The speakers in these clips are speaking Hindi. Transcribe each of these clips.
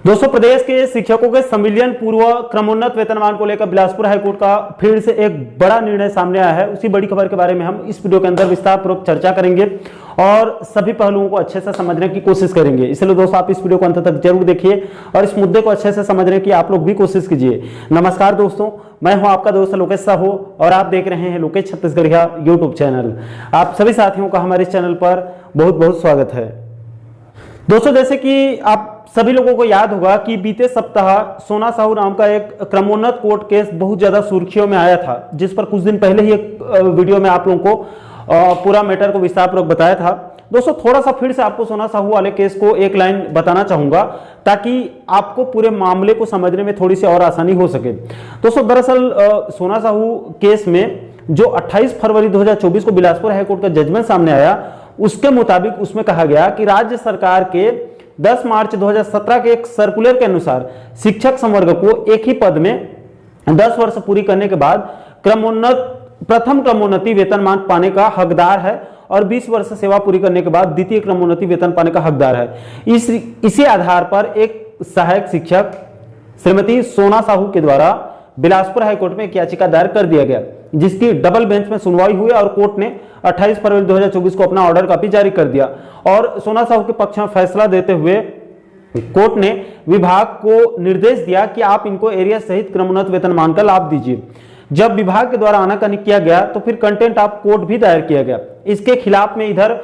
दोस्तों, प्रदेश के शिक्षकों के संविलियन पूर्व क्रमोन्नत वेतनमान को लेकर बिलासपुर हाईकोर्ट का फिर से एक बड़ा निर्णय सामने आया है। उसी बड़ी खबर के बारे में हम इस वीडियो के अंदर विस्तार पूर्वक चर्चा करेंगे और सभी पहलुओं को अच्छे से समझने की कोशिश करेंगे। इसलिए दोस्तों, आप इस वीडियो को अंत तक जरूर देखिए और इस मुद्दे को अच्छे से समझने की आप लोग भी कोशिश कीजिए। नमस्कार दोस्तों, मैं हूं आपका दोस्त लोकेश साहू और आप देख रहे हैं लोकेश छत्तीसगढ़िया यूट्यूब चैनल। आप सभी साथियों का हमारे चैनल पर बहुत बहुत स्वागत है। दोस्तों, जैसे कि आप सभी लोगों को याद होगा कि बीते सप्ताह सोना साहू नाम का एक क्रमोन्नत कोर्ट केस बहुत ज्यादा सुर्खियों में आया था, जिस पर कुछ दिन पहले ही एक वीडियो में आप लोगों को पूरा मैटर को विस्तारपूर्वक बताया था। दोस्तों, थोड़ा सा फिर से आपको सोना साहू वाले केस को एक लाइन बताना चाहूंगा ताकि आपको पूरे मामले को समझने में थोड़ी सी और आसानी हो सके। दोस्तों, दरअसल सोना साहू केस में जो 28 फरवरी 2024 को बिलासपुर हाईकोर्ट का जजमेंट सामने आया, उसके मुताबिक उसमें कहा गया कि राज्य सरकार के 10 मार्च 2017 के एक सर्कुलर के अनुसार शिक्षक संवर्ग को एक ही पद में 10 वर्ष पूरी करने के बाद प्रथम क्रमोन्नति वेतनमान पाने का हकदार है और 20 वर्ष सेवा पूरी करने के बाद द्वितीय क्रमोन्नति वेतन पाने का हकदार है। इसी आधार पर एक सहायक शिक्षक श्रीमती सोना साहू के द्वारा बिलासपुर हाईकोर्ट में एक याचिका दायर कर दिया गया, जिसकी डबल बेंच में सुनवाई हुई और कोर्ट ने 28 फरवरी 2024 को अपना ऑर्डर कॉपी जारी कर दिया और सोना साहू के पक्ष में फैसला देते हुए कोर्ट ने विभाग को निर्देश दिया कि आप इनको एरिया सहित क्रमोन्नत वेतनमान का लाभ दीजिए। जब विभाग के द्वारा आनाकानी किया गया तो फिर कंटेंट ऑफ कोर्ट भी दायर किया गया। इसके खिलाफ में इधर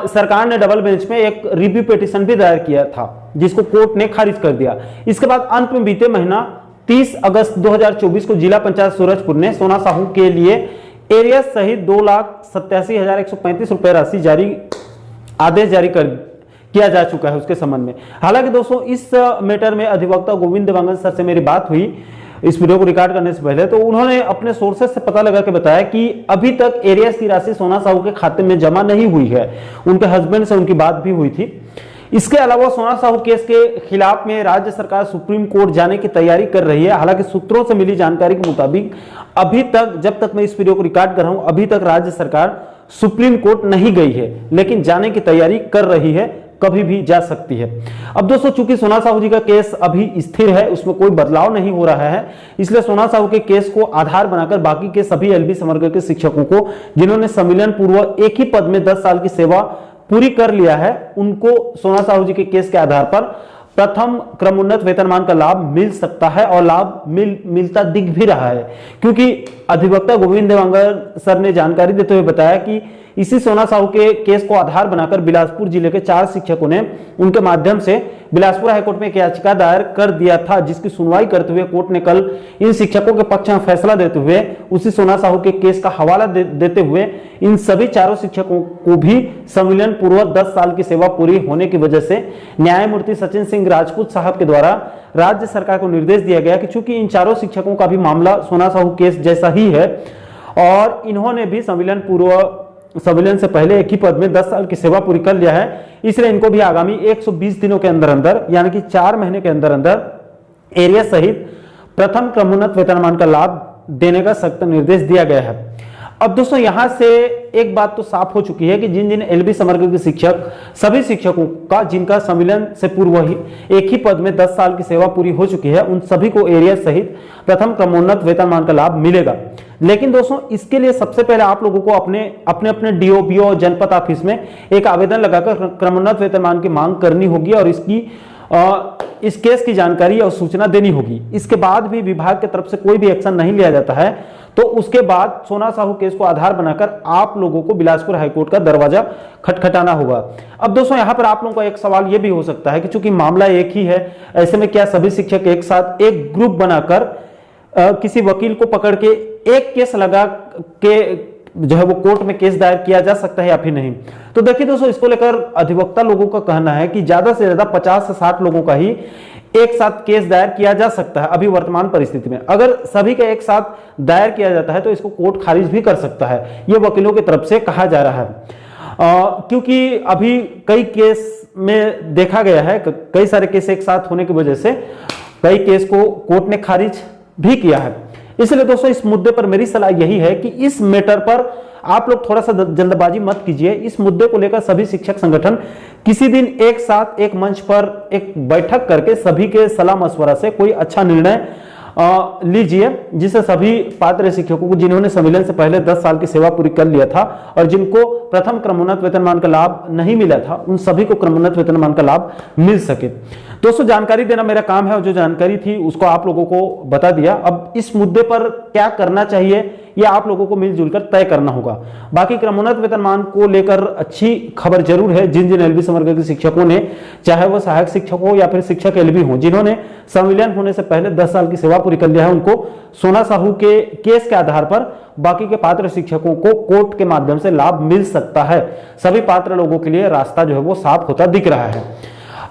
सरकार ने डबल बेंच में एक रिव्यू पिटीशन भी दायर किया था, जिसको कोर्ट ने खारिज कर दिया। इसके बाद अंत में बीते महीना 30 अगस्त 2024 को जिला पंचायत सूरजपुर ने सोना साहू के लिए एरिया सहित 2,87,135 रुपए राशि आदेश जारी किया जा चुका है उसके संबंध में। हालांकि दोस्तों, इस मैटर में अधिवक्ता गोविंद देवांगन सर से मेरी बात हुई इस वीडियो को रिकॉर्ड करने से पहले, तो उन्होंने अपने सोर्सेस से पता लगा के बताया कि अभी तक एरियस की राशि सोना साहू के खाते में जमा नहीं हुई है। उनके हस्बैंड से उनकी बात भी हुई थी। इसके अलावा सोना साहू केस के खिलाफ में राज्य सरकार सुप्रीम कोर्ट जाने की तैयारी कर रही है। हालांकि सूत्रों से मिली जानकारी के मुताबिक अभी तक, जब तक मैं इस वीडियो को रिकॉर्ड कर रहा हूं, अभी तक राज्य सरकार सुप्रीम कोर्ट नहीं गई है, लेकिन जाने की तैयारी कर रही है, कभी भी जा सकती है। अब दोस्तों, चूंकि सोना साहू जी का केस अभी स्थिर है, उसमें कोई बदलाव नहीं हो रहा है, इसलिए सोना साहू के केस को आधार बनाकर बाकी के सभी एलबी संवर्ग के शिक्षकों को जिन्होंने संविलियन पूर्व एक ही पद में 10 साल की सेवा पूरी कर लिया है, उनको सोना साहू जी के केस के आधार पर प्रथम क्रमोन्नत वेतनमान का लाभ मिल सकता है और लाभ मिलता दिख भी रहा है, क्योंकि अधिवक्ता गोविंद देवांगन सर ने जानकारी देते हुए बताया कि इसी सोना साहू के केस को आधार बनाकर बिलासपुर जिले के 4 शिक्षकों ने उनके माध्यम से बिलासपुर हाईकोर्ट में एक याचिका दायर कर दिया था, जिसकी सुनवाई करते हुए कोर्ट ने कल इन शिक्षकों के पक्ष में फैसला देते हुए उसी सोना साहू के केस का हवाला देते हुए इन सभी 4 शिक्षकों को भी संविलियन पूर्व 10 साल की सेवा पूरी होने की वजह से न्यायमूर्ति सचिन सिंह राजपूत साहब के द्वारा राज्य सरकार को निर्देश दिया गया कि चूंकि इन 4 शिक्षकों का भी मामला सोना साहू केस जैसा ही है और इन्होंने भी संविलियन से पहले एक ही पद में 10 साल की सेवा पूरी कर लिया है, इसलिए इनको भी आगामी 120 दिनों के अंदर अंदर, यानी कि 4 महीने के अंदर अंदर एरिया सहित प्रथम क्रमोन्नत वेतनमान का लाभ देने का सख्त निर्देश दिया गया है। अब दोस्तों, यहां से एक बात तो साफ हो चुकी है कि जिन एलबी संवर्ग के शिक्षक, सभी शिक्षकों का जिनका संविलियन से पूर्व ही एक ही पद में 10 साल की सेवा पूरी हो चुकी है, उन सभी को एरिया सहित प्रथम क्रमोन्नत वेतनमान का लाभ मिलेगा। लेकिन दोस्तों, इसके लिए सबसे पहले आप लोगों को अपने डीओ बीओ जनपद ऑफिस में एक आवेदन लगाकर क्रमोन्नत वेतनमान की मांग करनी होगी और इस केस की जानकारी और सूचना देनी होगी। इसके बाद भी विभाग की तरफ से कोई भी एक्शन नहीं लिया जाता है तो उसके बाद सोना साहू केस को आधार बनाकर आप लोगों को बिलासपुर हाईकोर्ट का दरवाजा खटखटाना होगा। अब दोस्तों, यहां पर आप लोगों का एक सवाल यह भी हो सकता है कि चूंकि मामला एक ही है, ऐसे में क्या सभी शिक्षक एक साथ एक ग्रुप बनाकर किसी वकील को पकड़ के एक केस लगा के जो है वो कोर्ट में केस दायर किया जा सकता है या फिर नहीं? तो देखिए दोस्तों, इसको लेकर अधिवक्ता लोगों का कहना है कि ज्यादा से ज्यादा 50 से 60 लोगों का ही एक साथ केस दायर किया जा सकता है। अभी वर्तमान परिस्थिति में अगर सभी का एक साथ दायर किया जाता है तो इसको कोर्ट खारिज भी कर सकता है, यह वकीलों की तरफ से कहा जा रहा है। क्योंकि अभी कई केस में देखा गया है, कई सारे केस एक साथ होने की वजह से कई केस को कोर्ट ने खारिज भी किया है। इसलिए दोस्तों, इस मुद्दे पर मेरी सलाह यही है कि इस मैटर पर आप लोग थोड़ा सा जल्दबाजी मत कीजिए। इस मुद्दे को लेकर सभी शिक्षक संगठन किसी दिन एक साथ एक मंच पर एक बैठक करके सभी के सलाह मशवरा से कोई अच्छा निर्णय लीजिए, जिससे सभी पात्र शिक्षकों को जिन्होंने संविलियन से पहले 10 साल की सेवा पूरी कर लिया था और जिनको प्रथम क्रमोन्नत वेतनमान का लाभ नहीं मिला था, उन सभी को क्रमोन्नत वेतनमान का लाभ मिल सके। दोस्तों, जानकारी देना मेरा काम है और जो जानकारी थी उसको आप लोगों को बता दिया। अब इस मुद्दे पर क्या करना चाहिए ये आप लोगों को मिलजुल कर तय करना होगा। बाकी क्रमोन्नत वेतनमान को लेकर अच्छी खबर जरूर है, जिन जिन एलबी संवर्ग के शिक्षकों ने, चाहे वो सहायक शिक्षक हो या फिर शिक्षक एलबी हो, जिन्होंने संविलियन होने से पहले 10 साल की सेवा पूरी कर लिया है, उनको सोना साहू के केस के आधार पर बाकी के पात्र शिक्षकों को कोर्ट के माध्यम से लाभ मिल सकता है। सभी पात्र लोगों के लिए रास्ता जो है वो साफ होता दिख रहा है।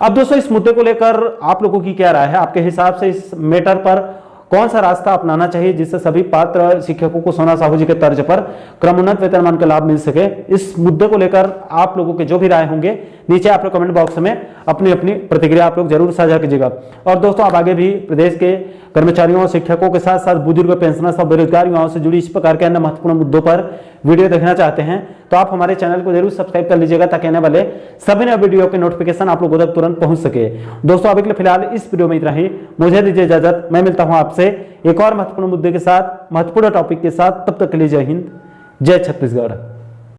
अब दोस्तों, इस मुद्दे को लेकर आप लोगों की क्या राय है? आपके हिसाब से इस मैटर पर कौन सा रास्ता अपनाना चाहिए जिससे सभी पात्र शिक्षकों को सोना साहू जी के तर्ज पर क्रमोन्नत वेतनमान का लाभ मिल सके? इस मुद्दे को लेकर आप लोगों के जो भी राय होंगे नीचे आप लोग कमेंट बॉक्स में अपनी अपनी प्रतिक्रिया आप लोग जरूर साझा कीजिएगा। और दोस्तों, आप आगे भी प्रदेश के कर्मचारियों और शिक्षकों के साथ साथ बुजुर्ग, पेंशनर्स और बेरोजगार युवाओं से जुड़ी इस प्रकार के अन्य महत्वपूर्ण मुद्दों पर वीडियो देखना चाहते हैं तो आप हमारे चैनल को जरूर सब्सक्राइब कर लीजिएगा, ताकि आने वाले सभी नए वीडियो के नोटिफिकेशन आप लोगों तक तुरंत पहुंच सके। दोस्तों, अभी के लिए फिलहाल इस वीडियो में इतना ही। मुझे दीजिए इजाजत, मैं मिलता हूं आपसे एक और महत्वपूर्ण मुद्दे के साथ, महत्वपूर्ण टॉपिक के साथ। तब तक के लिए जय हिंद, जय छत्तीसगढ़।